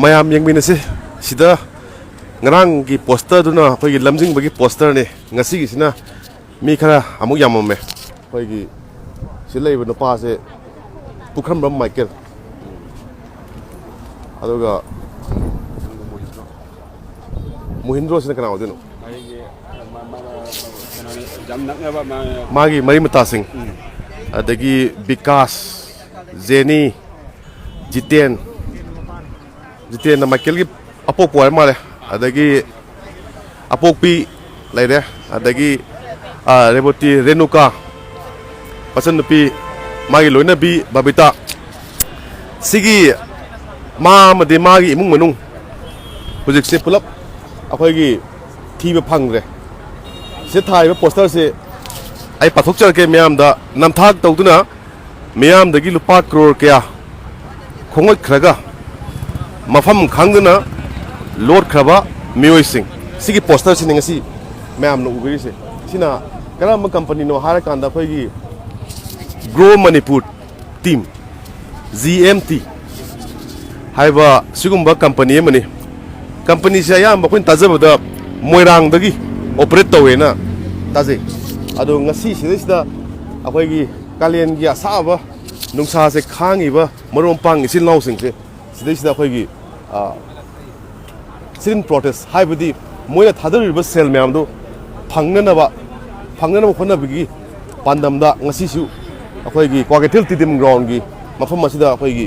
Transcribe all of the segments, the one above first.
mayam yengminasi sida ngarang gi poster duna khoi gi lamjing bagi poster ne ngasi gi sina mi khara amuk yamame khoi gi silai bano pa se pukhram ram Mikel aduga Mohindro sina kana odino magi mari mata sing adagi Vikas Zeni Jiten na Mikel gi apok poar male adagi apok pi laide adagi reboti Renuka pasan pi magi loina bi babita sigi ma made magi imung manung project se pulap akhoi gi thiba phangre se thai poster se ai pathok char ke myam da namthak tawduna myam dagi lupa crore kya khongot khraga mafam khangduna lord khaba mioi sing sigi poster sin ngasi myam no ugiri se sina karam company no hara kanda khoi gi grow manipur team GMT haiba sigumba company mani company se ya ma khun tajabada moirang dagi operate tawena taje ado ngasi sida akhoi gi kalen gi asaba nungsa se khangiba marom pang isin lau sing se sida akhoi gi sin protest haibadi moina thadariba sel myam do phangnanaba khona bigi pandamda ngasi su akhoi gi kwagetil tidim ground gi mafam asida akhoi gi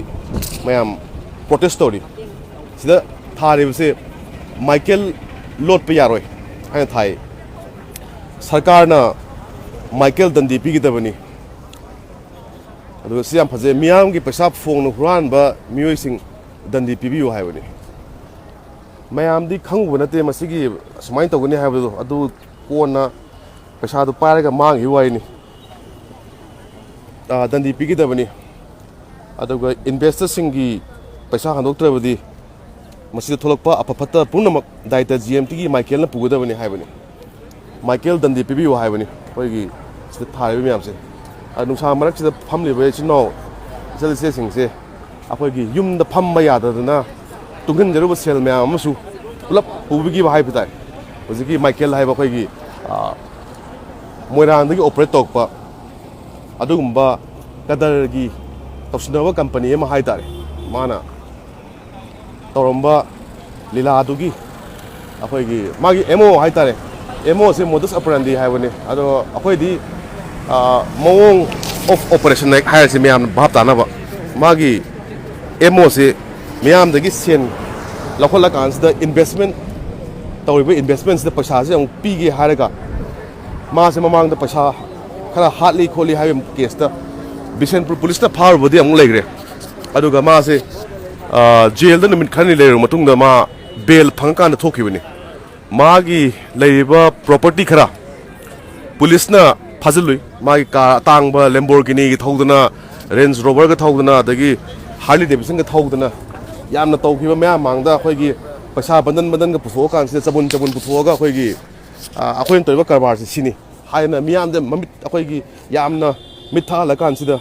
mayam protest story sida thare se Mikel lot pe yaroi haina thai sarkar na Mikel dandi pi gi dabani adu siam phaje miyam gi paisa phong no huran ba mioi sing dandi pi biu haibani mayam di khangbu nate masigi sumai tawgani haibadu adu kona paisa du paraga mang hi waini dandi pi gi dabani aduga investors singi paisa handoktrabadi masida tholokpa apapata punamak daita GMT gi Mikel na pugodabani haibani Mikel dandi pi biu haibani hoigi sida thaibe myam se nungsa marak sida phamli ba chino jalse sing se akhoi gi yum da phamma yadadana tungin jaruba sel myam amasu pulap pubigi ba haibai tai hojiki Mikel haiba khoi gi moirang dagi operate tokpa adugumba kadar gi tawsinaba company ema haitare mana tawramba lila adugi akhoi gi magi emo haitare emo se modus operandi haibani ado akhoi di mawong of operation like hire se myam bhap tanaba magi emo se myam dagi sen lakhol kan da investment tawriba investments da paisa se ang pigi haraga ma se mamang da paisa khara hatli kholi haibam case da Bisenpur police na power body ang legre aduga ma se jail da numit khani leru matung da ma bail phangkan da thokibani magi leiba property khara police na phajului magi ka tangba Lamborghini gi thodana Range Rover ga thodana dagi Harley Davidson ga thodana yamna tawkiba mya mangda khoi gi paisa bandan ga putho kan se chabun putho ga khoi gi akhoi toiba karbar se sini haina miyam de mamit akhoi gi yamna mitha la kan sida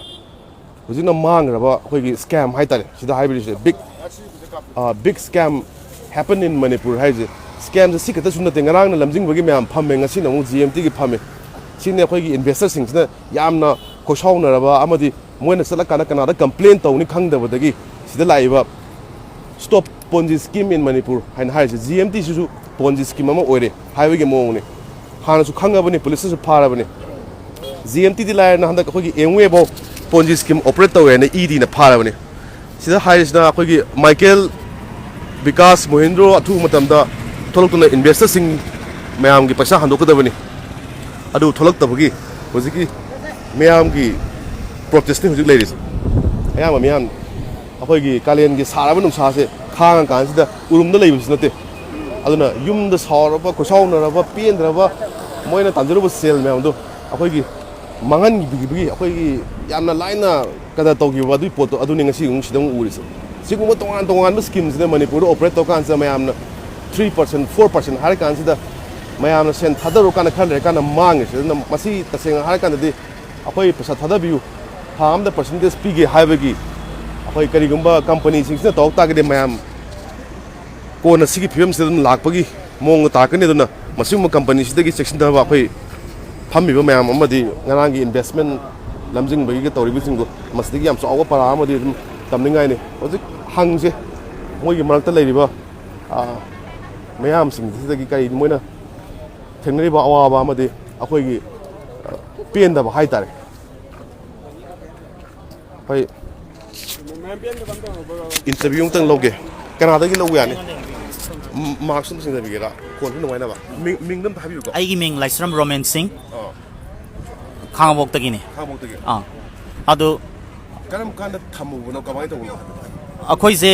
hujina mangraba khoi gi scam haitare sida haibri se big scam happen in Manipur haije scam se sikata sunate ngarang na lamjing bagi myam phamme ngasi na mu GMT gi phamme sine khoi gi investor sing sina yamna khosauna raba amadi moina sala kana da complain tawni khangdaba dagi sida laiba stop Ponzi scheme in Manipur hain haise GMT su Ponzi scheme ama oire highway ge mongni hana su khangabani police su pharabani GMT di lai na handa khoi gi engwe bo Ponzi scheme operate tawe na ED na pharabani sida haise na khoi gi Mikel Vikas Mohindro athu matamda tholok na investor sing mayam gi paisa handokadabani adu tholok tabagi hojiki mayam gi protest ni hojik ladies ayama mayam akhoi gi kalen gi saraba nungsa se khang kan sida urumda leibis nate aduna yumda sauraba khosaunaraba pendraba moina tanjaruba sel mayam do akhoi gi mangan gi akhoi gi yamna laina kada tawgi ba dui poto aduni ngasi ung sidang uris siguma tongan schemes ne Manipur operate to kan sa mayamna 3% 4% har kan sida mayamna sen thadaru kan khan re kan mang se na masi taseng har kan di akhoi pasa thadabiu hamda percentage pigi haibagi ꯑꯩꯈꯣꯏ ꯀꯔꯤꯒꯨꯝꯕ ꯀꯝꯄꯅꯤꯁꯤꯡꯁꯤꯅ ꯇꯧꯔꯛ ꯇꯥꯔꯒꯗꯤ ꯃꯌꯥꯝ ꯀꯣꯟꯅ ꯁꯤꯒꯤ ꯐꯤꯕꯝꯁꯤꯗ ꯑꯗꯨꯝ ꯂꯥꯛꯄꯒꯤ ꯃꯑꯣꯡꯗ ꯇꯥꯔꯛꯀꯅꯤ ꯑꯗꯨꯅ ꯃꯁꯤꯒꯨꯝꯕ ꯀꯝꯄꯅꯤꯁꯤꯗꯒꯤ ꯆꯦꯛꯁꯤꯟꯅꯕ ꯑꯩꯈꯣꯏ ꯐꯝꯃꯤꯕ ꯃꯌꯥꯝ ꯑꯃꯗꯤ ꯉꯔꯥꯡꯒꯤ ꯏꯟꯚꯦꯁꯃꯦꯟ ꯂꯝꯖꯤꯡꯕꯒꯤ ꯇꯧꯔꯤꯕꯁꯤꯡꯗꯣ ꯃꯁꯤꯗꯒꯤ ꯌꯥꯝ ꯆꯥꯎꯕ ꯄꯔꯥ ꯑꯃꯗꯤ ꯑꯗꯨꯝ ꯇꯝꯅꯤꯡꯉꯥꯏꯅꯤ ꯍꯧꯖꯤꯛ ꯍꯪꯁꯦ ꯃꯣꯏꯒꯤ ꯃꯔꯛꯇ ꯂꯩꯔꯤꯕ ꯃꯌꯥꯝꯁꯤꯡꯁꯤꯗꯒꯤ ꯀꯔꯤ ꯃꯣꯏꯅ ꯊꯦꯡꯅꯔꯤꯕ ꯑꯋꯥꯕ ꯑꯃꯗꯤ ꯑꯩꯈꯣꯏꯒꯤ ꯄꯦꯟꯗꯕ ꯍꯥꯏꯇꯥꯔꯦ ꯍꯣꯏ 인터뷰 ꯑꯃꯇꯪ ꯂꯧꯒꯦ ꯀꯅꯥꯗꯒꯤ ꯂꯧꯕ ꯌꯥꯅꯤ ꯃꯥꯔꯛꯁ ꯑꯃ ꯁꯤꯟꯖꯕꯤꯒꯦꯔꯥ ꯀꯣꯟꯁꯨ ꯅꯨꯡꯉꯥꯏꯅꯕ ꯃꯤꯡꯗ ꯑꯝꯇ ꯍꯥꯏꯕꯤꯌꯨꯀꯣ ꯑꯩꯒꯤ ꯃꯤꯡ ꯂꯥꯏꯁ꯭ꯔꯝ ꯔꯣꯃꯦꯟ ꯁꯤꯡ ꯈꯥꯡꯉꯕꯣꯛꯇꯒꯤꯅꯤ ꯑꯗꯨ ꯀꯔꯝ ꯀꯥꯟꯗ ꯊꯝꯃꯨꯕꯅꯣ ꯀꯃꯥꯏꯅ ꯇꯧꯕꯅꯣ ꯑꯩꯈꯣꯏꯁꯦ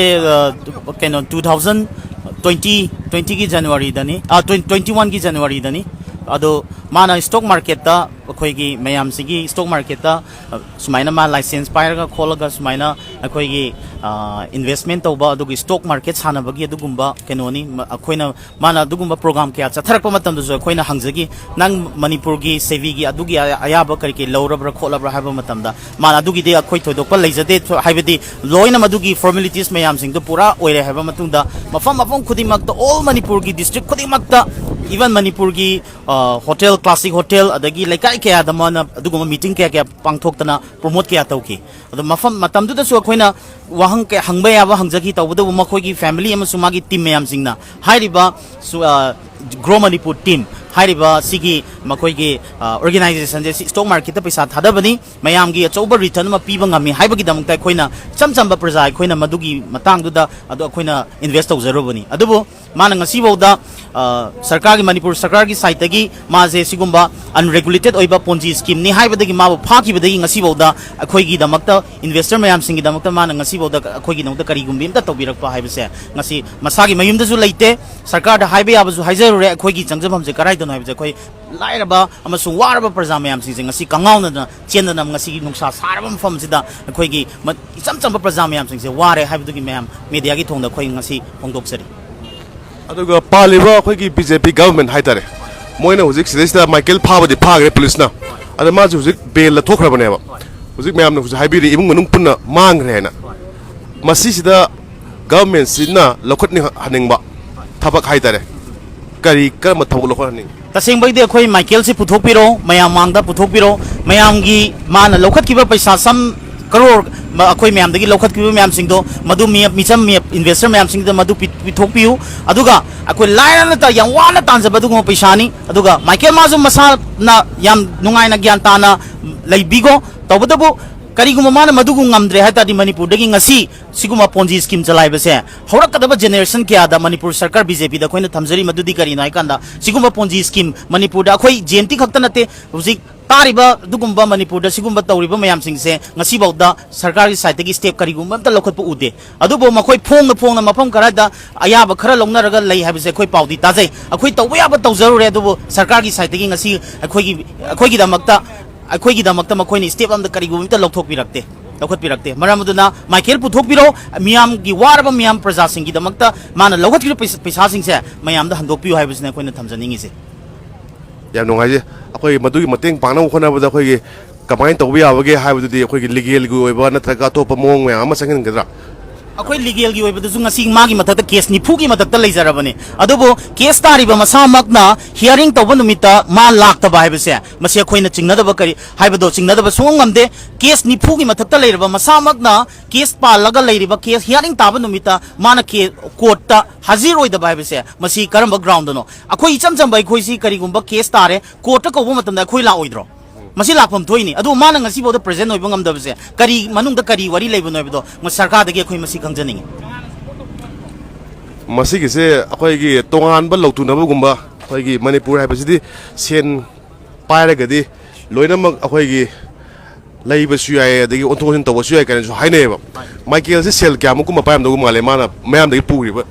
ꯀꯩꯅꯣ 2020ꯒꯤ ꯖꯅꯋꯥꯔꯤꯗꯅꯤ 21ꯒꯤ ꯖꯅꯋꯥꯔꯤꯗꯅꯤ ꯑꯗꯣ ꯃꯥꯅ ꯁ꯭ꯇꯣꯛ ꯃꯥꯔꯀꯦꯠꯇ ꯑꯩꯈꯣꯏꯒꯤ ꯃꯌꯥꯝꯁꯤꯒꯤ ꯁ꯭ꯇꯣꯛ ꯃꯥꯔꯀꯦꯠꯇ ꯁꯨꯃꯥꯏꯅ ꯃꯥ ꯂꯥꯏꯁꯦꯟꯁ ꯄꯥꯏꯔꯒ ꯈꯣꯠꯂꯒ ꯁꯨꯃꯥꯏꯅ ꯑꯩꯈꯣꯏꯒꯤ ꯏꯟꯚꯦꯁꯃꯦꯟ ꯇꯧꯕ ꯑꯗꯨꯒꯤ ꯁ꯭ꯇꯣꯛ ꯃꯥꯔꯀꯦꯠ ꯁꯥꯟꯅꯕꯒꯤ ꯑꯗꯨꯒꯨꯝꯕ ꯀꯩꯅꯣꯅꯤ ꯑꯩꯈꯣꯏꯅ ꯃꯥꯅ ꯑꯗꯨꯒꯨꯝꯕ ꯄ꯭ꯔꯣꯒ꯭ꯔꯥꯝ ꯀꯌꯥ ꯆꯠꯊꯔꯛꯄ ꯃꯇꯝꯗꯁꯨ ꯑꯩꯈꯣꯏꯅ ꯍꯪꯖꯈꯤ ꯅꯪ ꯃꯅꯤꯄꯨꯔꯒꯤ ꯁꯦꯕꯤꯒꯤ ꯑꯗꯨꯒꯤ ꯑꯌꯥꯕ ꯀꯔꯤ ꯀꯔꯤ ꯂꯧꯔꯕ꯭ꯔꯥ ꯈꯣꯠꯂꯕ꯭ꯔꯥ ꯍꯥꯏꯕ ꯃꯇꯝꯗ ꯃꯥꯅ ꯑꯗꯨꯒꯤꯗꯤ ꯑꯩꯈꯣꯏ ꯊꯣꯏꯗꯣꯛꯄ ꯂꯩꯖꯗꯦ ꯍꯥꯏꯕꯗꯤ ꯂꯣꯏꯅ ꯃꯗꯨꯒꯤ ꯐꯣꯔꯃꯦꯂꯤꯇꯤꯁ ꯃꯌꯥꯝꯁꯤꯡꯗꯨ ꯄꯨꯔꯥ ꯑꯣꯏꯔꯦ ꯍꯥꯏꯕ ꯃꯇꯨꯡꯗ ꯃꯐꯝ ꯈꯨꯗꯤꯡꯃꯛꯇ ꯑꯣꯜ ꯃꯅꯤꯄꯨꯔꯒꯤ ꯗꯤꯁꯇ꯭ꯔꯤꯛ ꯈꯨꯗꯤꯡꯃꯛꯇ ꯏꯚꯟ ꯃꯅꯤꯄꯨꯔꯒꯤ ꯍꯣꯇꯦꯜ ꯀ꯭ꯂꯥꯁꯤꯛ ꯍꯣꯇꯦꯜ ꯑꯗꯒꯤ ꯂꯩꯀꯥꯏ ꯀꯌꯥꯗ ꯃꯥꯅ ꯑꯗꯨꯒꯨꯝꯕ ꯃꯤꯇꯤꯡ ꯀꯌꯥ ꯄꯥꯡꯊꯣꯛꯇꯅ ꯄ꯭ꯔꯣꯃꯣꯠ ꯀꯌꯥ ꯇꯧꯈꯤ ꯑꯗꯣ ꯃꯇꯝꯗꯨꯗꯁꯨ ꯑꯩꯈꯣꯏꯅ ꯋꯥꯍꯪ ꯀꯌꯥ ꯍꯪꯕ ꯌꯥꯕ ꯍꯪꯖꯈꯤ ꯇꯧꯕꯗꯕꯨ ꯃꯈꯣꯏꯒꯤ ꯐꯦꯃꯤꯂꯤ ꯑꯃꯁꯨꯡ ꯃꯥꯒꯤ ꯇꯤꯝ ꯃꯌꯥꯝꯁꯤꯡꯅ ꯍꯥꯏꯔꯤꯕ ꯒ꯭ꯔꯣ ꯃꯅꯤꯄꯨꯔ ꯇꯤꯝ ꯍꯥꯏꯔꯤꯕ ꯁꯤꯒꯤ ꯃꯈꯣꯏꯒꯤ ꯑꯣꯔꯒꯅꯥꯏꯖꯦꯁꯟꯁꯦ ꯁ꯭ꯇꯣꯛ ꯃꯥꯔꯀꯦꯠꯇ ꯄꯩꯁꯥ ꯊꯥꯗꯕꯅꯤ ꯃꯌꯥꯝꯒꯤ ꯑꯆꯧꯕ ꯔꯤꯇꯔꯟ ꯑꯃ ꯄꯤꯕ ꯉꯝꯃꯤ ꯍꯥꯏꯕꯒꯤꯗꯃꯛꯇ ꯑꯩꯈꯣꯏꯅ ꯏꯆꯝ ꯆꯝꯕ ꯄ꯭ꯔꯖꯥ ꯑꯩꯈꯣꯏꯅ ꯃꯗꯨꯒꯤ ꯃꯇꯥꯡꯗꯨꯗ ꯑꯗꯨ ꯑꯩꯈꯣꯏꯅ ꯏꯟꯚꯦꯁ ꯇꯧꯖꯔꯨꯕꯅꯤ ꯑꯗꯨꯕꯨ ꯃꯥꯅ ꯉꯁꯤꯐꯥꯎꯗ ꯁꯔꯀꯥꯔꯒꯤ ꯃꯅꯤꯄꯨꯔ ꯁꯔꯀꯥꯔꯒꯤ ꯁꯥꯏꯠꯇꯒꯤ ꯃꯥꯁꯦ ꯁꯤꯒꯨꯝꯕ ꯑꯟꯔꯦꯒꯨꯂꯦꯇꯦꯠ ꯑꯣꯏꯕ ꯄꯣꯟꯖꯤ ꯁ꯭ꯀꯤꯝꯅꯤ ꯍꯥꯏꯕꯗꯒꯤ ꯃꯥꯕꯨ ꯐꯥꯈꯤꯕꯗꯒꯤ ꯉꯁꯤꯐꯥꯎꯗ ꯑꯩꯈꯣꯏꯒꯤꯗꯃꯛꯇ ꯏꯟꯚꯦꯁꯇꯔ ꯃꯌꯥꯝꯁꯤꯡꯒꯤꯗꯃꯛꯇ ꯃꯥꯅ ꯉꯁꯤꯐꯥꯎꯗ ꯑꯩꯈꯣꯏꯒꯤꯗꯃꯛꯇ ꯀꯔꯤꯒꯨꯝꯕ ꯑꯃꯇ ꯇꯧꯕꯤꯔꯛꯄ ꯍꯥꯏꯕꯁꯦ ꯉꯁꯤ ꯃꯁꯥꯒꯤ ꯃꯌꯨꯝꯗꯁꯨ ꯂꯩꯇꯦ ꯁꯔꯀꯥꯔꯗ ꯍꯥꯏꯕ ꯌꯥꯕꯁꯨ ꯍꯥꯏꯖꯔꯨꯔꯦ ꯑꯩꯈꯣꯏꯒꯤ ꯆꯪꯖꯐꯝꯁꯦ ꯀꯗꯥꯏꯗꯅꯣ ꯍꯥꯏꯕꯁꯦ ꯑꯩꯈꯣꯏ ꯂꯥꯏꯔꯕ ꯑꯃꯁꯨꯡ ꯋꯥꯔꯕ ꯄ꯭ꯔꯖꯥ ꯃꯌꯥꯝꯁꯤꯡꯁꯦ ꯉꯁꯤ ꯀꯪꯉꯥꯎꯅꯗꯅ ꯆꯦꯟꯗꯅ ꯉꯁꯤꯒꯤ ꯅꯨꯡꯁꯥ ꯁꯥꯔꯕ ꯃꯐꯝꯁꯤꯗ ꯑꯩꯈꯣꯏꯒꯤ ꯏꯆꯝ ꯆꯝꯕ ꯄ꯭ꯔꯖꯥ ꯃꯌꯥꯝꯁꯤꯡꯁꯦ ꯋꯥꯔꯦ ꯍꯥꯏꯕꯗꯨꯒꯤ ꯃꯌꯥꯝ ꯃꯦꯗꯤꯌꯥꯒꯤ ꯊꯣꯡꯗ ꯑꯩꯈꯣꯏ ꯉꯁꯤ ꯐꯣꯡꯗꯣꯛꯆꯔꯤ ꯑꯗꯨꯒ ꯄꯥꯜꯂꯤꯕ ꯑꯩꯈꯣꯏꯒꯤ ꯕꯤꯖꯦꯄꯤ ꯒꯚꯔꯟꯃꯦꯟ ꯍꯥꯏꯇꯥꯔꯦ ꯃꯣꯏꯅ ꯍꯧꯖꯤꯛ ꯁꯤꯗꯩꯁꯤꯗ ꯃꯥꯏꯀꯦꯜ ꯐꯥꯕꯗꯤ ꯐꯥꯈ꯭ꯔꯦ ꯄꯨꯂꯤꯁꯅ ꯑꯗ ꯃꯥꯁꯦ ꯍꯧꯖꯤꯛ ꯕꯦꯜꯗ ꯊꯣꯛꯈ꯭ꯔꯕꯅꯦꯕ ꯍꯧꯖꯤꯛ ꯃꯌꯥꯝꯅ ꯍꯧꯖꯤꯛ ꯍꯥꯏꯕꯤꯔꯤ ꯏꯃꯨꯡ ꯃꯅꯨꯡ ꯄꯨꯟꯅ ꯃꯥꯡꯈ꯭ꯔꯦ ꯍꯥꯏꯅ ꯃꯁꯤꯁꯤꯗ ꯒꯚꯔꯟꯃꯦꯟꯁꯤꯅ ꯂꯧꯈꯠꯍꯟꯅꯤꯡꯕ ꯊꯕꯛ ꯍꯥꯏꯇꯥꯔꯦ ꯀꯔꯝꯕ ꯊꯕꯛ ꯂꯧꯈꯠꯍꯟꯅꯤꯡꯉꯤ तसेंबदी अखोई माइकेल से पुथोपिरो मयाम मांगदा पुथोपिरो मयाम की माना लौखतकिबा पैसा सम करोड़ अखोई मयाम दगी लौखतकिबा मयाम सिंगदो मधु मिचम इन्वेस्टर मयाम सिंगदो मधु पिथोपियु अदुगा अखोई लायना ता याम वाना तांजबदुगो पैसानी अदुगा माइकेल माजु मसा ना याम नुंगाइना ज्ञान ताना लैबिगो तबदबु करीगुम माना मधुगु ngamdre हातादि Manipur दगी ngasi siguma ponji scheme chalaibase horakadaba generation kya da manipur sarkar bjp da khoina thamjari madudi kari nai kanda siguma ponji scheme manipur da khoi gmt khakta nate hujik tariba dugumba manipur da sigumba tawriba mayam singse ngasi bawda sarkar gi side gi step karigumba ta lokhat pu ude adubo makhoi phong na mafam kara da ayaba khara longna raga lei habise khoi paudi tajai akhoi tawba yaba tawjaru re adubo sarkar gi side gi ngasi akhoi gi damakta अखोई दमकता मखोइनी step अमदा करिगुमता लौखतपिरक्ते मरमदुना Michael पुथोकपिरो मियाम की वारबा मियाम प्रजा सिंगी दमकता माना लौखतपिरो पैसा सिंगसे मयाम दा हंदोकपियो हाइबसने अखोइना थमजनिंगिसे याम नुंगाइजे अखोई मदुगी मतेंग पांगना खोनाबदा अखोई कमाइन तौबा याबगे हाइबदुदी अखोई लीगल गि ओइबा नत्रगा तोपा मोंग मयाम अमा संगिनगदरा अखोई लीगल की ओइबदसु ngasi मागी मथक्ता केस निफु की मथक्ता लेजरबने अदुबो केस तारिबा मसामकना हियरिंग तौबा नुमिता मा लाक्तबा हाइबसे मसे अखोइना चिंगनदबा करी हाइबदो चिंगनदबा सुंगमदे केस निफु की मथक्ता लेरबा मसामकना केस पालगा लेरिबा केस हियरिंग ताबा नुमिता माना के कोर्टता हाजिर ओइदबा हाइबसे मसी करमबा ग्राउंडनो अखोइ इचम चंबा अखोइसी करिगुंबा केस तारे कोर्ट कौबा मतमदा अखोइ ला ओइद्रो मसी लाफम थोइनी अदु माना ngasi बोद प्रेजेंट ओइबा ngamdabse करी मनुंगदा करी वरी लेबनो ओइबदो म सरकार दगे अखोइ मसी खंगजनिंग मसी गिसे अखोइगी तोंगानबा लौतुनबगुंबा अखोइगी मणिपुर हाइबसिदी सेन पाइरगदी लोइनमक अखोइगी लेबसु याय अदगी ओंथोसिन तबसु याय कानसु हाइनेबा माइकेल से सेल क्यामुकुम पाइमदगु माले माना मयामदगी पुरिबा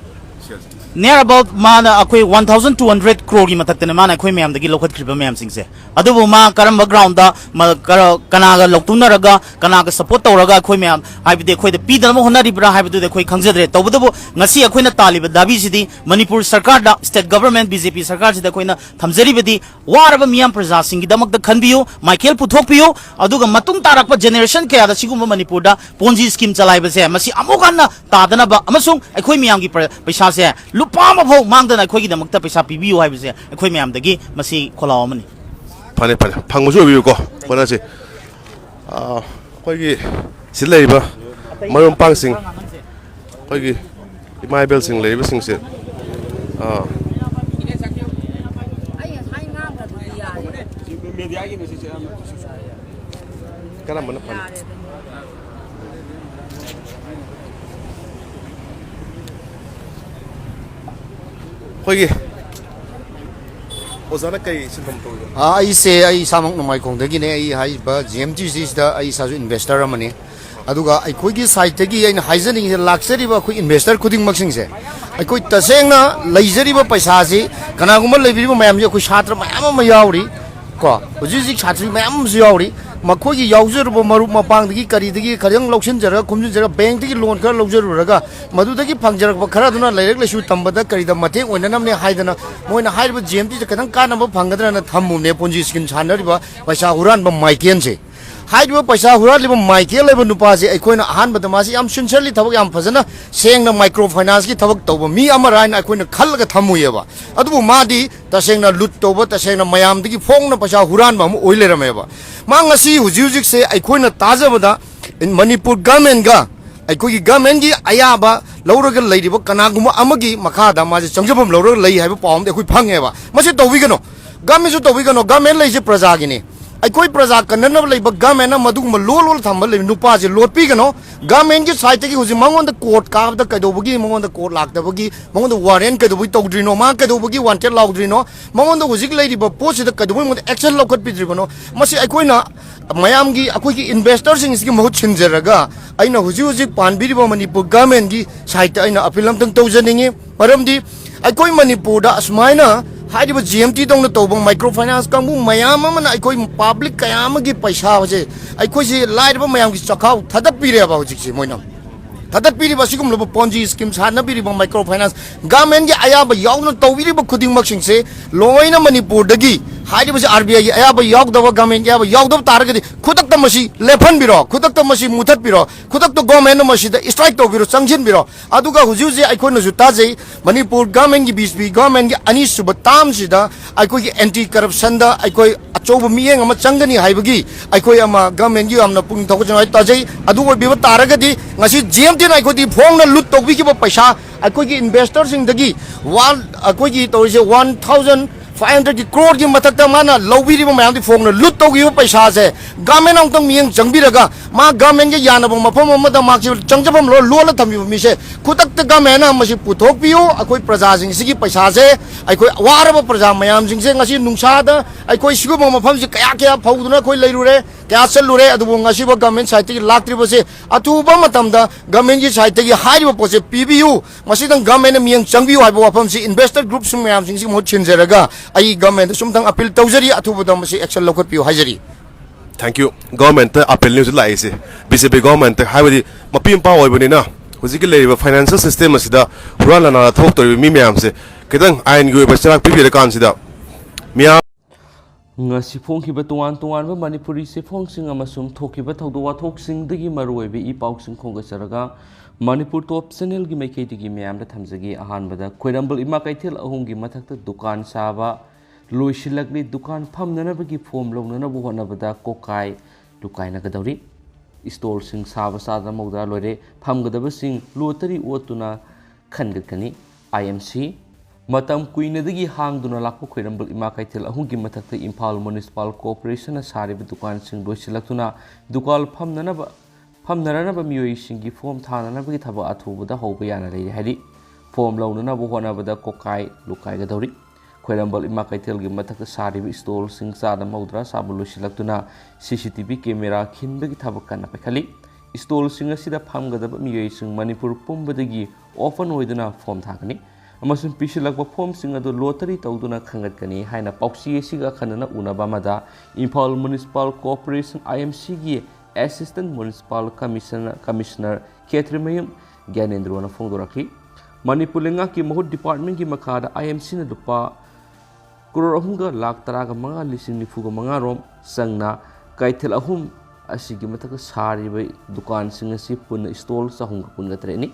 near about mana akoi 1200 crore gi matak tena mana akoi myam dagi lokhat khriba myam sing se adubu ma karam background da ma kana ga loktuna raga kana ga support tawraga akoi myam haibide akoi da pi dal mo honari bra haibudu de akoi khangjedre tawbudu ngasi akoi na taliba dabi sidi manipur sarkar da state government bjp sarkar sida akoi na thamjari bidi waraba myam praja sing gi damak da khanbiyo michael puthok piyo aduga matung tarakpa generation kaya da sigum manipur da ponzi scheme chalai ba se masi amokana tadana ba amasung akoi myam gi paisa se lupa ma phau mang dana khoi gi damak ta paisa pibiyo hai bise khoi myam dagi masi kholaw amani phane phane phang musu biu ko kona se khoi gi silai ba marum pang sing khoi gi imai bel sing lei ba sing se kana mana phane khoi gi ozana kai sintham to ai se ai samang nomai khong de gi ne ai hai ba GMT da ai sa ju investor amani aduga ai khoi gi site gi ai haizening se luxury ba khoi investor khuding maksing se ai khoi taseng na leizeri ba paisa si kana gum leibiri ba mayam je khoi chhatra mayam ma yauri ko huji chhatri mayam ju yauri makhoi gi yaujur ba maru mapang gi kari gi kharang loksin jara khumjin jara bank gi loan khar lojur raga madu gi phangjar ba khara duna leirek lesu tambada kari da mate oina namne haidana moina hairba GMT je kadang kana ba phanggadra na thammu ne ponji skin chanari ba paisa huran ba maiken se haidba paisa huran liba michael liba nupa se aikoina ahan ba tamasi yam sincerely thabak yam phajana sengna microfinance gi thabak tawba mi amara na aikoina khalga thammu yeba adubu madi tasengna lut tawba tasengna mayam digi phongna paisa huran ba mu oile rameba mangasi hujik se aikoina tajabada in manipur government ga aikogi government gi ayaba lawraga leidiba kanaguma amagi makhada ma je changjabam lawraga lei haiba pawam de khoi phangeba mase tawbigano government su tawbigano government leise praja gi ne aikoi praja kanana leiba government na maduguma lol thamba le nupa je lotpi gano government gi site gi huji mangon da court ka da kadobugi mangon da court lakdabagi mangon da warrant kadobugi tawdrino ma kadobugi wanted lawdrino mangon da hujik leidiba post da kadobugi mon action lokat pidribano mase aikoi na mayam gi akoi gi investors sing gi mahut chinjaraga aina hujik panbiriba manipur government gi site aina appeal lam tang tawjaningi maramdi aikoi manipur da asmaina HYBE GMT दौन तौब microfinance Kangu मयाम अमना अखोई public कयाम की पैसा होजे अखोई से लाइब मयाम की चखाव थदप पीरेबा होजिक से Moina थदप पीरिबा सिगुम लब पोंजी स्कीम साना पीरिबा माइक्रोफाइनान्स गवर्नमेंट की अयाब यावना तौबिरिबा खुदिंग मक्सिंग से लोइना मणिपुर दगी हाइब से RBI की अयाब यावदब गवर्नमेंट अयाब यावदब तारगदि खुदक त मसी लेफन बिरो खुदक त मसी मुथत बिरो खुदक त गवर्नमेंट मसी द स्ट्राइक तो बिरो संजिन बिरो अदुगा हुजु जे अखोन जुता जे मणिपुर गवर्नमेंट की बीसबी गवर्नमेंट की अनि सुब ताम सिदा अखोई की एंटी करप्शन दा अखोई अचौब मियेंग अमा चंगनी हाइबगी अखोई अमा गवर्नमेंट की अमना पुंग थोक जनाय ताजै अदुगो बिबा तारगदि ngasi GMT na अखोई फोंग लुट तौबी की पैसा अखोई की इन्वेस्टर सिंग दगी वन अखोई की तौसे 1500 crore की मथक माना लौबीरी मैम फोंग लुट तौगी पैसा से गवर्नमेंट अमतंग मियंग चंगबीरगा मा गवर्नमेंट के यानब मफम अमदा माक्सि चंगजबम लोल थमी मिसे खुतक गवर्नमेंट मसी पुथोकपियो अखोई प्रजा सिंग सिगी पैसा से अखोई वारब प्रजा मैम सिंग से ngasi नुंसाद अखोई सिगुम मफम से कया कया फौदुना अखोई लैरुरे क्या चलुरे अदुबो ngasi बो गवर्नमेंट साइट की लाक्त्रिबो से अतुबा मतमदा गवर्नमेंट की साइट की हारिबो पोसे पीबीयू मसीदंग गवर्नमेंट मियंग चंगबियो हाइबो वफम से इन्वेस्टर ग्रुप सुम मैम सिंग मो छिनजरगा आई गवर्नमेंट सुमतंग अपील तौजरी अथुबदा मसी एक्शन लौखपियो हाजरी thank you government appeal news लाइसे बीजेपी गवर्नमेंट हाइबदी मपीम पा ओइबनिना हुजिक लेरिबा फाइनेंशियल सिस्टम असिदा हुरालना थोक्तोरि मी मैम से किदंग आइन गी ओइबा चराक पिबिर कानसिदा मिया ngasi phongkhiba tuan tuan ba manipuri se phongsing amasum thokhiba thaudo wathoksing digi maruibe I pausing khongasaraga manipur top channel gi maikei digi myam da thamjagi ahan bada khoirambal ima kaithel ahum gi mathakta dukan saba loisilakli dukan phamnana bagi form lonana bu hona bada kokai dukai na gadawri store sing saba sada mogda lore phamgadaba sing lotari otuna khangakani IMC Matam kuinadagi hangduna lakpo khoirambal ima kaithel ahungi mathakta Imphal Municipal Corporation sarib dukan sing doisilaktuna dukal phamnarana ba miyoi singi form thanana bagi thaba athubuda hoba yana lei hadi form launana bu hona bada kokai lukai ga dawri khoirambal ima kaithel gi mathakta sarib stall sing sada maudra sabulu silaktuna CCTV camera khinbagi thaba kana pakhali stall sing asida phamgadaba miyoi sing Manipur pumbadagi often oiduna form thakani ꯑꯃꯁꯨꯡ ꯄꯤꯁꯤꯜꯂꯛꯄ ꯐꯣꯔꯝꯁꯤꯡ ꯑꯗꯨ lottery ꯇꯧꯗꯨꯅ ꯈꯪꯒꯠꯀꯅꯤ ꯍꯥꯏꯅ ꯄꯥꯎꯆꯦ ꯑꯁꯤꯒ ꯑꯈꯟꯅꯅ ꯎꯅꯕ ꯑꯃꯗ Imphal municipal corporation IMCꯒꯤ ꯑꯦꯁꯤꯁꯇꯦꯟꯠ ꯃ꯭ꯌꯨꯅꯤꯁꯤꯄꯥꯜ ꯀꯃꯤꯁꯅꯔ ꯈꯦꯇ꯭ꯔꯤꯃꯌꯨꯝ ꯒ꯭ꯌꯥꯅꯦꯟꯗ꯭ꯔꯣꯅ ꯐꯣꯡꯗꯣꯔꯛꯈꯤ ꯃꯅꯤꯄꯨꯔ ꯂꯩꯉꯥꯛꯀꯤ ꯃꯍꯨꯠ ꯗꯤꯄꯥꯔꯠꯃꯦꯟꯠꯀꯤ ꯃꯈꯥꯗ IMCꯅ ꯂꯨꯄꯥ ꯀꯔꯣꯔ 3,35,95 ꯔꯣꯝ ꯆꯪꯅ ꯀꯩꯊꯦꯜ 3 ꯑꯁꯤꯒꯤ ꯃꯊꯛꯇ ꯁꯥꯔꯤꯕ ꯗꯨꯀꯥꯟꯁꯤꯡ ꯑꯁꯤ ꯄꯨꯟꯅ ꯁ꯭ꯇꯣꯜ 393ꯅꯤ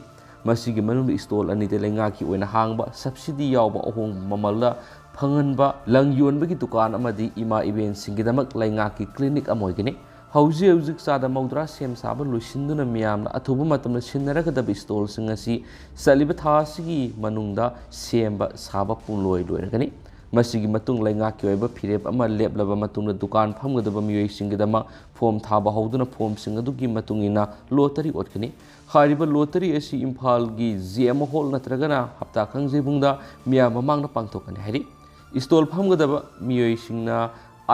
ꯃꯁꯤꯒꯤ ꯃꯅꯨꯡꯗ ꯁ꯭ꯇꯣꯜ 2ꯗ ꯂꯩꯉꯥꯛꯀꯤ ꯑꯣꯏꯅ ꯍꯥꯡꯕ ꯁꯕꯁꯤꯗꯤ ꯌꯥꯎꯕ ꯑꯍꯣꯡꯕ ꯃꯃꯜꯗ ꯐꯪꯍꯟꯕ ꯂꯪ ꯌꯣꯟꯕꯒꯤ ꯗꯨꯀꯥꯟ ꯑꯃꯗꯤ ꯏꯃꯥ ꯏꯕꯦꯟꯁꯤꯡꯒꯤꯗꯃꯛ ꯂꯩꯉꯥꯛꯀꯤ ꯀ꯭ꯂꯤꯅꯤꯛ ꯑꯃ ꯑꯣꯏꯒꯅꯤ ꯍꯧꯖꯤꯛ ꯆꯥꯗ ꯃꯧꯗ꯭ꯔꯥ ꯁꯦꯝ ꯁꯥꯕ ꯂꯣꯏꯁꯤꯟꯗꯨꯅ ꯃꯤꯌꯥꯝꯅ ꯑꯊꯨꯕ ꯃꯇꯝꯗ ꯁꯤꯟꯅꯔꯒꯗꯕ ꯁ꯭ꯇꯣꯜꯁꯤꯡ ꯑꯁꯤ ꯆꯠꯂꯤꯕ ꯊꯥ ꯑꯁꯤꯒꯤ ꯃꯅꯨꯡꯗ ꯁꯦꯝꯕ ꯁꯥꯕ ꯂꯣꯏꯔꯒꯅꯤ ꯃꯁꯤꯒꯤ ꯃꯇꯨꯡ ꯂꯩꯉꯥꯛꯀꯤ ꯑꯣꯏꯕ ꯐꯤꯔꯦꯞ ꯑꯃ ꯂꯦꯞꯂꯕ ꯃꯇꯨꯡꯗ ꯗꯨꯀꯥꯟ ꯐꯝꯒꯗꯕ ꯃꯤꯑꯣꯏꯁꯤꯡꯒꯤꯗꯃꯛ ꯐꯣꯔꯝ ꯊꯥꯕ ꯍꯧꯗꯨꯅ ꯐꯣꯔꯝꯁꯤꯡ ꯑꯗꯨꯒꯤ ꯃꯇꯨꯡ ꯏꯟꯅ ꯂꯣꯇꯔꯤ ꯑꯣꯠꯀꯅꯤ ꯍꯥꯏꯔꯤꯕ ꯂꯣꯇꯔꯤ ꯑꯁꯤ ꯏꯝꯐꯥꯜꯒꯤ GM ꯍꯣꯜ ꯅꯠꯇ꯭ꯔꯒꯅ ꯍꯞꯇꯥ ꯀꯥꯡꯖꯩꯕꯨꯡꯗ ꯃꯤꯌꯥꯝ ꯃꯃꯥꯡꯗ ꯄꯥꯡꯊꯣꯛꯀꯅꯤ ꯍꯥꯏꯔꯤ ꯁ꯭ꯇꯣꯜ ꯐꯝꯒꯗꯕ ꯃꯤꯑꯣꯏꯁꯤꯡꯅ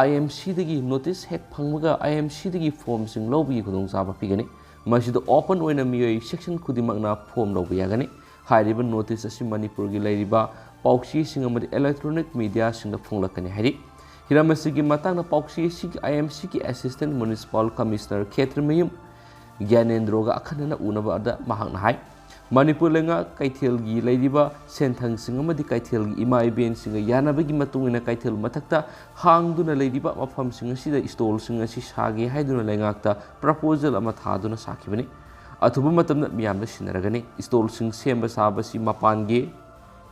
IMCꯗꯒꯤ ꯅꯣꯇꯤꯁ ꯍꯦꯛ ꯐꯪꯕꯒ IMCꯗꯒꯤ ꯐꯣꯔꯝꯁꯤꯡ ꯂꯧꯕꯒꯤ ꯈꯨꯗꯣꯡꯆꯥꯕ ꯄꯤꯒꯅꯤ ꯃꯁꯤꯗ ꯑꯣꯄꯟ ꯑꯣꯏꯅ ꯃꯤꯑꯣꯏ ꯁꯦꯛꯁꯟ ꯈꯨꯗꯤꯡꯃꯛꯅ ꯐꯣꯔꯝ ꯂꯧꯕ ꯌꯥꯒꯅꯤ ꯍꯥꯏꯔꯤꯕ ꯅꯣꯇꯤꯁ ꯑꯁꯤ ꯃꯅꯤꯄꯨꯔꯒꯤ ꯂꯩꯔꯤꯕ ꯄꯥꯎꯆꯦꯁꯤꯡ ꯑꯃꯗꯤ ꯏꯂꯦꯛꯇ꯭ꯔꯣꯅꯤꯛ ꯃꯤꯗꯤꯌꯥꯁꯤꯡꯗ ꯐꯣꯡꯂꯛꯀꯅꯤ ꯍꯥꯏꯔꯤ ꯍꯤꯔꯝ ꯑꯁꯤꯒꯤ ꯃꯇꯥꯡꯗ ꯄꯥꯎꯆꯦ ꯑꯁꯤꯒꯤ IMCꯒꯤ ꯑꯦꯁꯤꯁꯇꯦꯟꯠ ꯃ꯭ꯌꯨꯅꯤꯁꯤꯄꯥꯜ ꯀꯃꯤꯁꯅꯔ ꯈꯦꯇ꯭ꯔꯤꯃꯌꯨꯝ ꯒ꯭ꯌꯥꯅꯦꯟꯗ꯭ꯔꯣꯒ ꯑꯈꯟꯅꯅ ꯎꯅꯕꯗ ꯃꯍꯥꯛꯅ ꯍꯥꯏ ꯃꯅꯤꯄꯨꯔ ꯂꯩꯉꯥꯛ ꯀꯩꯊꯦꯜꯒꯤ ꯂꯩꯔꯤꯕ ꯁꯦꯟꯊꯪꯁꯤꯡ ꯑꯃꯗꯤ ꯀꯩꯊꯦꯜꯒꯤ ꯏꯃꯥ ꯏꯕꯦꯟꯁꯤꯡꯒ ꯌꯥꯅꯕꯒꯤ ꯃꯇꯨꯡ ꯏꯟꯅ ꯀꯩꯊꯦꯜ ꯃꯊꯛꯇ ꯍꯥꯡꯗꯨꯅ ꯂꯩꯔꯤꯕ ꯃꯐꯝꯁꯤꯡ ꯑꯁꯤꯗ ꯁ꯭ꯇꯣꯜꯁꯤꯡ ꯑꯁꯤ ꯁꯥꯒꯦ ꯍꯥꯏꯗꯨꯅ ꯂꯩꯉꯥꯛꯇ ꯄ꯭ꯔꯄꯣꯖꯦꯜ ꯑꯃ ꯊꯥꯗꯨꯅ ꯁꯥꯈꯤꯕꯅꯤ ꯑꯊꯨꯕ ꯃꯇꯝꯗ ꯃꯤꯌꯥꯝꯗ ꯁꯤꯟꯅꯔꯒꯅꯤ ꯁ꯭ꯇꯣꯜꯁꯤꯡ ꯁꯦꯝꯕ ꯁꯥꯕꯁꯤ ꯃꯄꯥꯟꯒꯤ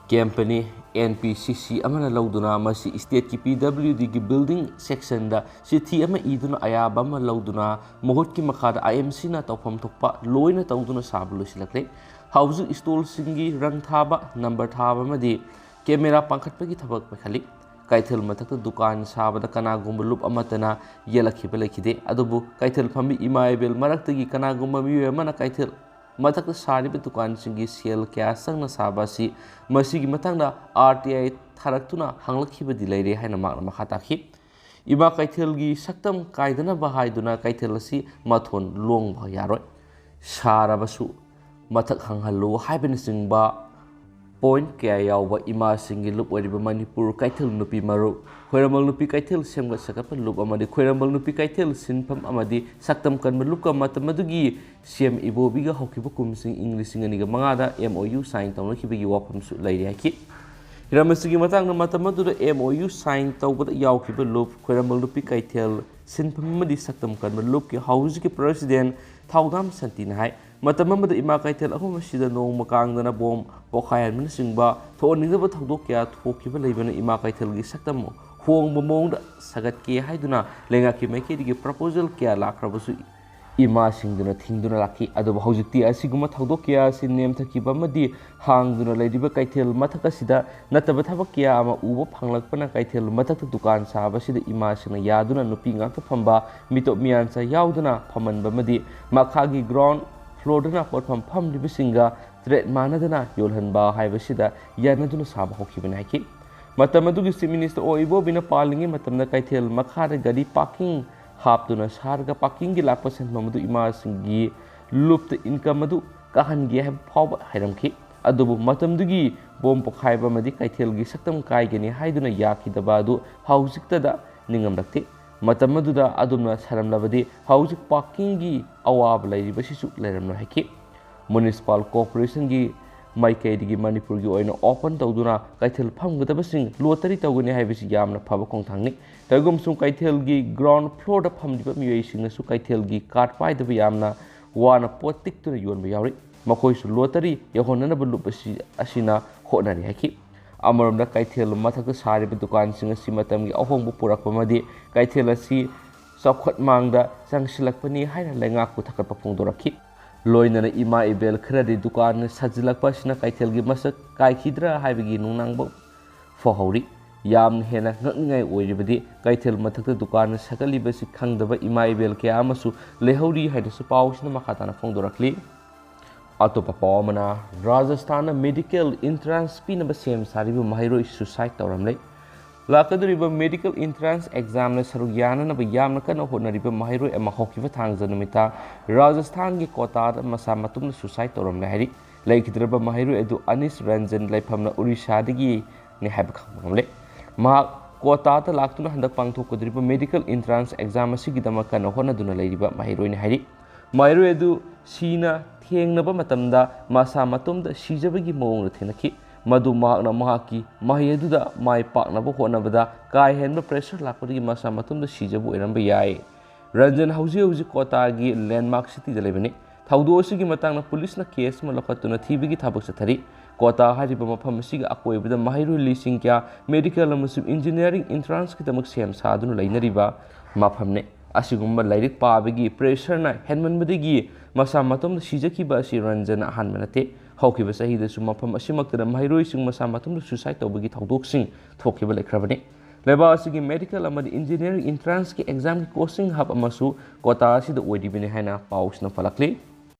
ꯀꯦꯝꯄꯅꯤ NPCC ꯑꯃꯅ ꯂꯧꯗꯨꯅ ꯃꯁꯤ ꯁ꯭ꯇꯦꯠꯀꯤ PWDꯒꯤ ꯕꯤꯜꯗꯤꯡ ꯁꯦꯛꯁꯟꯗ ꯆꯤꯊꯤ ꯑꯃ ꯏꯗꯨꯅ ꯑꯌꯥꯕ ꯑꯃ ꯂꯧꯗꯨꯅ ꯃꯍꯨꯠꯀꯤ ꯃꯈꯥꯗ IMCꯅ ꯇꯧꯐꯝ ꯊꯣꯛꯄ ꯂꯣꯏꯅ ꯇꯧꯗꯨꯅ ꯁꯥꯕ ꯂꯣꯏꯁꯤꯜꯂꯛꯂꯦ ꯍꯧꯖꯤꯛ ꯁ꯭ꯇꯣꯜꯁꯤꯡꯒꯤ ꯔꯪ ꯊꯥꯕ ꯅꯝꯕꯔ ꯊꯥꯕ ꯑꯃꯗꯤ ꯀꯦꯃꯦꯔꯥ ꯄꯥꯡꯈꯠꯄꯒꯤ ꯊꯕꯛ ꯄꯥꯏꯈꯠꯂꯤ ꯀꯩꯊꯦꯜ ꯃꯊꯛꯇ ꯗꯨꯀꯥꯟ ꯁꯥꯕꯗ ꯀꯅꯥꯒꯨꯝꯕ ꯂꯨꯞ ꯑꯃꯠꯇꯅ ꯌꯦꯜꯂꯛꯈꯤꯕ ꯂꯩꯈꯤꯗꯦ ꯑꯗꯨꯕꯨ ꯀꯩꯊꯦꯜ ꯐꯝꯕꯤ ꯏꯃꯥ ꯏꯕꯦꯜ ꯃꯔꯛꯇꯒꯤ ꯀꯅꯥꯒꯨꯝꯕ ꯃꯤꯑꯣꯏ ꯑꯃꯅ ꯀꯩꯊꯦꯜ ꯃꯊꯛꯇ ꯁꯥꯔꯤꯕ ꯗꯨꯀꯥꯟꯁꯤꯡꯒꯤ ꯁꯦꯜ ꯀꯌꯥ ꯆꯪꯅ ꯁꯥꯕ ꯑꯁꯤ ꯃꯁꯤꯒꯤ ꯃꯇꯥꯡꯗ RTI ꯊꯥꯔꯛꯇꯨꯅ ꯍꯪꯂꯛꯈꯤꯕꯗꯤ ꯂꯩꯔꯦ ꯍꯥꯏꯅ ꯃꯍꯥꯛꯅ ꯃꯈꯥ ꯇꯥꯈꯤ ꯏꯃꯥ ꯀꯩꯊꯦꯜꯒꯤ ꯁꯛꯇꯝ ꯀꯥꯏꯗꯅꯕ ꯍꯥꯏꯗꯨꯅ ꯀꯩꯊꯦꯜ ꯑꯁꯤ ꯃꯊꯣꯟ ꯂꯣꯡꯕ ꯌꯥꯔꯣꯏ ꯁꯥꯔꯕꯁꯨ ꯃꯊꯛ ꯍꯪꯍꯜꯂꯨ ꯍꯥꯏꯕꯅꯆꯤꯡꯕ ꯄꯣꯏꯟꯠ ꯀꯌꯥ ꯌꯥꯎꯕ ꯏꯃꯥꯁꯤꯡꯒꯤ ꯂꯨꯞ ꯑꯣꯏꯔꯤꯕ ꯃꯅꯤꯄꯨꯔ ꯀꯩꯊꯦꯜ ꯅꯨꯄꯤ ꯃꯔꯨꯞ ꯈꯣꯏꯔꯝꯕꯜ ꯅꯨꯄꯤ ꯀꯩꯊꯦꯜ ꯁꯦꯝꯒꯠ ꯁꯥꯒꯠꯄ ꯂꯨꯞ ꯑꯃꯗꯤ ꯈꯣꯏꯔꯝꯕꯜ ꯅꯨꯄꯤ ꯀꯩꯊꯦꯜ ꯁꯤꯟꯐꯝ ꯑꯃꯗꯤ ꯁꯛꯇꯝ ꯀꯟꯕ ꯂꯨꯞꯀ ꯃꯇꯝ ꯑꯗꯨꯒꯤ CM ꯏꯕꯣꯕꯤꯒ ꯍꯧꯈꯤꯕ ꯀꯨꯝꯁꯤꯡ ꯏꯪ 2005ꯗ MOU ꯁꯥꯏꯟ ꯇꯧꯅꯈꯤꯕꯒꯤ ꯋꯥꯐꯝꯁꯨ ꯂꯩꯔꯤ ꯍꯥꯏꯈꯤ ꯍꯤꯔꯝ ꯑꯁꯤꯒꯤ ꯃꯇꯥꯡꯗ ꯃꯇꯝ ꯑꯗꯨꯗ MOU ꯁꯥꯏꯟ ꯇꯧꯕꯗ ꯌꯥꯎꯈꯤꯕ ꯂꯨꯞ ꯈꯣꯏꯔꯝꯕꯜ ꯅꯨꯄꯤ ꯀꯩꯊꯦꯜ ꯁꯤꯟꯐꯝ ꯑꯃꯗꯤ ꯁꯛꯇꯝ ꯀꯟꯕ ꯂꯨꯞꯀꯤ ꯍꯧꯖꯤꯛꯀꯤ ꯄ꯭ꯔꯦꯁꯤꯗꯦꯟꯠ ꯊꯧꯗꯥꯝ ꯁꯟꯇꯤꯅ ꯍꯥꯏ ꯃꯇꯝ ꯑꯃꯗ ꯏꯃꯥ ꯀꯩꯊꯦꯜ ꯑꯍꯨꯝ ꯑꯁꯤꯗ ꯅꯣꯡꯃ ꯀꯥꯡꯗꯅ ꯕꯣꯝ ꯄꯣꯈꯥꯏꯍꯟꯕꯅꯆꯤꯡꯕ ꯊꯣꯛꯍꯟꯅꯤꯡꯗꯕ ꯊꯧꯗꯣꯛ ꯀꯌꯥ ꯊꯣꯛꯈꯤꯕ ꯂꯩꯕꯅ ꯏꯃꯥ ꯀꯩꯊꯦꯜꯒꯤ ꯁꯛꯇꯝ ꯍꯣꯡꯕ ꯃꯑꯣꯡꯗ ꯁꯥꯒꯠꯀꯦ ꯍꯥꯏꯗꯨꯅ ꯂꯩꯉꯥꯛꯀꯤ ꯃꯥꯏꯀꯩꯗꯒꯤ ꯄ꯭ꯔꯄꯣꯖꯦꯜ ꯀꯌꯥ ꯂꯥꯛꯈ꯭ꯔꯕꯁꯨ ꯏꯃꯥꯁꯤꯡꯗꯨꯅ ꯊꯤꯡꯗꯨꯅ ꯂꯥꯛꯈꯤ ꯑꯗꯨꯕꯨ ꯍꯧꯖꯤꯛꯇꯤ ꯑꯁꯤꯒꯨꯝꯕ ꯊꯧꯗꯣꯛ ꯀꯌꯥ ꯑꯁꯤ ꯅꯦꯝꯊꯈꯤꯕ ꯑꯃꯗꯤ ꯍꯥꯡꯗꯨꯅ ꯂꯩꯔꯤꯕ ꯀꯩꯊꯦꯜ ꯃꯊꯛ ꯑꯁꯤꯗ ꯅꯠꯇꯕ ꯊꯕꯛ ꯀꯌꯥ ꯑꯃ ꯎꯕ ꯐꯪꯂꯛꯄꯅ ꯀꯩꯊꯦꯜ ꯃꯊꯛꯇ ꯗꯨꯀꯥꯟ ꯁꯥꯕꯁꯤꯗ ꯏꯃꯥꯁꯤꯡꯅ ꯌꯥꯗꯨꯅ ꯅꯨꯄꯤ ꯉꯥꯛꯇ ꯐꯝꯕ ꯃꯤꯇꯣꯞ ꯃꯤꯌꯥꯟꯆꯥ ꯌꯥꯎꯗꯨꯅ ꯐꯝꯍꯟꯕ ꯑꯃꯗꯤ ꯃꯈꯥꯒꯤ ꯒ꯭ꯔꯥꯎꯟ ꯐ꯭ꯂꯣꯔꯗꯅ ꯄꯣꯠꯐꯝ ꯐꯝꯂꯤꯕꯁꯤꯡꯒ ꯇ꯭ꯔꯦꯠ ꯃꯥꯟꯅꯗꯅ ꯌꯣꯜꯍꯟꯕ ꯍꯥꯏꯕꯁꯤꯗ ꯌꯥꯅꯗꯨꯅ ꯁꯥꯕ ꯍꯧꯈꯤꯕꯅꯤ ꯍꯥꯏꯈꯤ ꯃꯇꯝ ꯑꯗꯨꯒꯤ ꯆꯤꯐ ꯃꯤꯅꯤꯁꯇꯔ ꯑꯣ ꯏꯕꯣꯕꯤꯅ ꯄꯥꯜꯂꯤꯉꯩ ꯃꯇꯝꯗ ꯀꯩꯊꯦꯜ ꯃꯈꯥꯗ ꯒꯥꯔꯤ ꯄꯥꯔꯀꯤꯡ ꯍꯥꯞꯇꯨꯅ ꯁꯥꯔꯒ ꯄꯥꯔꯀꯤꯡꯒꯤ ꯂꯥꯛꯄ ꯁꯦꯟꯐꯝ ꯑꯗꯨ ꯏꯃꯥꯁꯤꯡꯒꯤ ꯂꯨꯞꯇ ꯏꯟꯀꯝ ꯑꯗꯨ ꯀꯥꯍꯟꯒꯦ ꯍꯥꯏꯕ ꯐꯥꯎꯕ ꯍꯥꯏꯔꯝꯈꯤ ꯑꯗꯨꯕꯨ ꯃꯇꯝꯗꯨꯒꯤ ꯕꯣꯝ ꯄꯣꯈꯥꯏꯕ ꯑꯃꯗꯤ ꯀꯩꯊꯦꯜꯒꯤ ꯁꯛꯇꯝ ꯀꯥꯏꯒꯅꯤ ꯍꯥꯏꯗꯨꯅ ꯌꯥꯈꯤꯗꯕ ꯑꯗꯨ ꯍꯧꯖꯤꯛꯇꯗ ꯅꯤꯡꯉꯝꯂꯛꯇꯦ ꯃꯇꯝ ꯑꯗꯨꯗ ꯑꯗꯨꯝꯅ ꯁꯥꯔꯝꯂꯕꯗꯤ ꯍꯧꯖꯤꯛ ꯄꯥꯔꯀꯤꯡꯒꯤ ꯑꯋꯥꯕ ꯂꯩꯔꯤꯕꯁꯤꯁꯨ ꯂꯩꯔꯝꯂꯣꯏ ꯍꯥꯏꯈꯤ ꯃ꯭ꯌꯨꯅꯤꯁꯤꯄꯥꯜ ꯀꯣꯑꯣꯄꯔꯦꯁꯟꯒꯤ ꯃꯥꯏꯀꯩꯗꯒꯤ ꯃꯅꯤꯄꯨꯔꯒꯤ ꯑꯣꯏꯅ ꯑꯣꯄꯟ ꯇꯧꯗꯨꯅ ꯀꯩꯊꯦꯜ ꯐꯝꯒꯗꯕꯁꯤꯡ ꯂꯣꯇꯔꯤ ꯇꯧꯒꯅꯤ ꯍꯥꯏꯕꯁꯤ ꯌꯥꯝꯅ ꯐꯕ ꯈꯣꯡꯊꯥꯡꯅꯤ ꯀꯩꯒꯨꯝꯁꯨꯝ ꯀꯩꯊꯦꯜꯒꯤ ꯒ꯭ꯔꯥꯎꯟ ꯐ꯭ꯂꯣꯔꯗ ꯐꯝꯂꯤꯕ ꯃꯤꯑꯣꯏꯁꯤꯡꯅꯁꯨ ꯀꯩꯊꯦꯜꯒꯤ ꯀꯥꯔꯠ ꯄꯥꯏꯗꯕ ꯌꯥꯝꯅ ꯋꯥꯅ ꯄꯣꯠ ꯇꯤꯛꯇꯨꯅ ꯌꯣꯟꯕ ꯌꯥꯎꯔꯤ ꯃꯈꯣꯏꯁꯨ ꯂꯣꯇꯔꯤ ꯌꯧꯍꯟꯅꯅꯕ ꯂꯨꯞ ꯑꯁꯤꯅ ꯍꯣꯠꯅꯔꯤ ꯍꯥꯏꯈꯤ ꯑꯃꯔꯣꯝꯗ ꯀꯩꯊꯦꯜ ꯃꯊꯛꯇ ꯁꯥꯔꯤꯕ ꯗꯨꯀꯥꯟꯁꯤꯡ ꯑꯁꯤ ꯃꯇꯝꯒꯤ ꯑꯍꯣꯡꯕ ꯄꯨꯔꯛꯄ ꯑꯃꯗꯤ ꯀꯩꯊꯦꯜ ꯑꯁꯤ ꯆꯥꯎꯈꯠꯃꯥꯡꯗ ꯆꯪꯁꯤꯜꯂꯛꯄꯅꯤ ꯍꯥꯏꯅ ꯂꯩꯉꯥꯛꯄꯨ ꯊꯥꯒꯠꯄ ꯐꯣꯡꯗꯣꯔꯛꯈꯤ ꯂꯣꯏꯅꯅ ꯏꯃꯥ ꯏꯕꯦꯜ ꯈꯔꯗꯤ ꯗꯨꯀꯥꯟ ꯁꯥꯖꯤꯜꯂꯛꯄ ꯑꯁꯤꯅ ꯀꯩꯊꯦꯜꯒꯤ ꯃꯁꯛ ꯀꯥꯏꯈꯤꯗ꯭ꯔꯥ ꯍꯥꯏꯕꯒꯤ ꯅꯨꯡꯅꯥꯡꯕ ꯐꯥꯎꯍꯧꯔꯤ ꯌꯥꯝꯅ ꯍꯦꯟꯅ ꯉꯛꯅꯤꯡꯉꯥꯏ ꯑꯣꯏꯔꯤꯕꯗꯤ ꯀꯩꯊꯦꯜ ꯃꯊꯛꯇ ꯗꯨꯀꯥꯟ ꯁꯥꯒꯠꯂꯤꯕꯁꯤ ꯈꯪꯗꯕ ꯏꯃꯥ ꯏꯕꯦꯜ ꯀꯌꯥ ꯑꯃꯁꯨ ꯂꯩꯍꯧꯔꯤ ꯍꯥꯏꯅꯁꯨ ꯄꯥꯎꯁꯤꯅ ꯃꯈꯥ ꯇꯥꯅ ꯐꯣꯡꯗꯣꯔꯛꯂꯤ ꯑꯇꯣꯞꯄ ꯄꯥꯎ ꯑꯃꯅ ꯔꯥꯖꯁꯊꯥꯟꯗ ꯃꯦꯗꯤꯀꯦꯜ ꯏꯟꯇ꯭ꯔꯥꯟꯁ ꯄꯤꯅꯕ ꯁꯦꯝ ꯁꯥꯔꯤꯕ ꯃꯍꯩꯔꯣꯏ ꯁꯨꯁꯥꯏꯠ ꯇꯧꯔꯝꯂꯦ ꯂꯥꯛꯀꯗꯧꯔꯤꯕ ꯃꯦꯗꯤꯀꯦꯜ ꯏꯟꯇ꯭ꯔꯥꯟꯁ ꯑꯦꯛꯖꯥꯝꯅ ꯁꯔꯨꯛ ꯌꯥꯅꯅꯕ ꯌꯥꯝꯅ ꯀꯟꯅ ꯍꯣꯠꯅꯔꯤꯕ ꯃꯍꯩꯔꯣꯏ ꯑꯃ ꯍꯧꯈꯤꯕ ꯊꯥꯡꯖ ꯅꯨꯃꯤꯠꯇ ꯔꯥꯖꯁꯊꯥꯟꯒꯤ ꯀꯣꯇꯥꯗ ꯃꯁꯥ ꯃꯇꯣꯝꯗ ꯁꯨꯁꯥꯏꯗ ꯇꯧꯔꯝꯂꯦ ꯍꯥꯏꯔꯤ ꯂꯩꯈꯤꯗ꯭ꯔꯕ ꯃꯍꯩꯔꯣꯏ ꯑꯗꯨ ꯑꯅꯤꯁ ꯔꯟꯖꯟ ꯂꯩꯐꯝꯅ ꯎꯔꯤꯁꯥꯗꯒꯤꯅꯤ ꯍꯥꯏꯕ ꯈꯪꯕ ꯉꯝꯂꯦ ꯃꯍꯥꯛ ꯀꯣꯇꯥꯗ ꯂꯥꯛꯇꯨꯅ ꯍꯟꯗꯛ ꯄꯥꯡꯊꯣꯛꯀꯗꯧꯔꯤꯕ ꯃꯦꯗꯤꯀꯦꯜ ꯏꯟꯇ꯭ꯔꯥꯟꯁ ꯑꯦꯛꯖꯥꯝ ꯑꯁꯤꯒꯤꯗꯃꯛ ꯀꯟꯅ ꯍꯣꯠꯅꯗꯨꯅ ꯂꯩꯔꯤꯕ ꯃꯍꯩꯔꯣꯏꯅꯤ ꯍꯥꯏꯔꯤ ꯃꯍꯩꯔꯣꯏ ꯑꯗꯨ ꯁꯤꯅ ꯊꯦꯡꯅꯕ ꯃꯇꯝꯗ ꯃꯁꯥ ꯃꯇꯣꯝꯗ ꯁꯤꯖꯕꯒꯤ ꯃꯑꯣꯡꯗ ꯊꯦꯡꯅꯈꯤ ꯃꯗꯨ ꯃꯍꯥꯛꯅ ꯃꯍꯥꯛꯀꯤ ꯃꯍꯩ ꯑꯗꯨꯗ ꯃꯥꯏ ꯄꯥꯛꯅꯕ ꯍꯣꯠꯅꯕꯗ ꯀꯥ ꯍꯦꯟꯕ ꯄ꯭ꯔꯦꯁꯔ ꯂꯥꯛꯄꯗꯒꯤ ꯃꯁꯥ ꯃꯇꯣꯝꯗ ꯁꯤꯖꯕ ꯑꯣꯏꯔꯝꯕ ꯌꯥꯏ ꯔꯟꯖꯟ ꯍꯧꯖꯤꯛ ꯀꯣꯇꯥꯒꯤ ꯂꯦꯟꯗꯃꯥꯔꯛ ꯁꯤꯇꯤꯗ ꯂꯩꯕꯅꯤ ꯊꯧꯗꯣꯛ ꯑꯁꯤꯒꯤ ꯃꯇꯥꯡꯗ ꯄꯨꯂꯤꯁꯅ ꯀꯦꯁ ꯑꯃ ꯂꯧꯈꯠꯇꯨꯅ ꯊꯤꯕꯒꯤ ꯊꯕꯛ ꯆꯠꯊꯔꯤ ꯀꯣꯇꯥ ꯍꯥꯏꯔꯤꯕ ꯃꯐꯝ ꯑꯁꯤꯒꯤ ꯑꯀꯣꯏꯕꯗ ꯃꯍꯩꯔꯣꯏ ꯂꯤꯁꯤꯡ ꯀꯌꯥ ꯃꯦꯗꯤꯀꯦꯜ ꯑꯃꯁꯨꯡ ꯏꯟꯖꯤꯅꯤꯌꯥꯔꯤꯡ ꯏꯟꯇ꯭ꯔꯥꯟꯁꯀꯤꯗꯃꯛ ꯁꯦꯝ ꯁꯥꯗꯨꯅ ꯂꯩꯅꯔꯤꯕ ꯃꯐꯝꯅꯤ ꯑꯁꯤꯒꯨꯝꯕ ꯂꯥꯏꯔꯤꯛ ꯄꯥꯕꯒꯤ ꯄ꯭ꯔꯦꯁꯔꯅ ꯍꯦꯟꯃꯟꯕꯗꯒꯤ ꯃꯁꯥ ꯃꯇꯣꯝꯗ ꯁꯤꯖꯈꯤꯕ ꯑꯁꯤ ꯔꯟꯖꯟ ꯑꯍꯥꯟꯕ ꯅꯠꯇꯦ ꯍꯧꯈꯤꯕ ꯆꯍꯤꯗꯁꯨ ꯃꯐꯝ ꯑꯁꯤꯃꯛꯇꯗ ꯃꯍꯩꯔꯣꯏꯁꯤꯡ ꯃꯁꯥ ꯃꯇꯣꯝꯗ ꯁꯨꯁꯥꯏꯗ ꯇꯧꯕꯒꯤ ꯊꯧꯗꯣꯛꯁꯤꯡ ꯊꯣꯛꯈꯤꯕ ꯂꯩꯈ꯭ꯔꯕꯅꯤ ꯂꯩꯕꯥꯛ ꯑꯁꯤꯒꯤ ꯃꯦꯗꯤꯀꯦꯜ ꯑꯃꯗꯤ ꯏꯟꯖꯤꯅꯤꯌꯥꯔꯤꯡ ꯏꯟꯇ꯭ꯔꯥꯟꯁꯀꯤ ꯑꯦꯛꯖꯥꯝꯒꯤ ꯀꯣꯆꯤꯡ ꯍꯕ ꯑꯃꯁꯨ ꯀꯣꯇꯥ ꯑꯁꯤꯗ ꯑꯣꯏꯔꯤꯕꯅꯤ ꯍꯥꯏꯅ ꯄꯥꯎꯁꯤꯡꯅ ꯄꯜꯂꯛꯂꯤ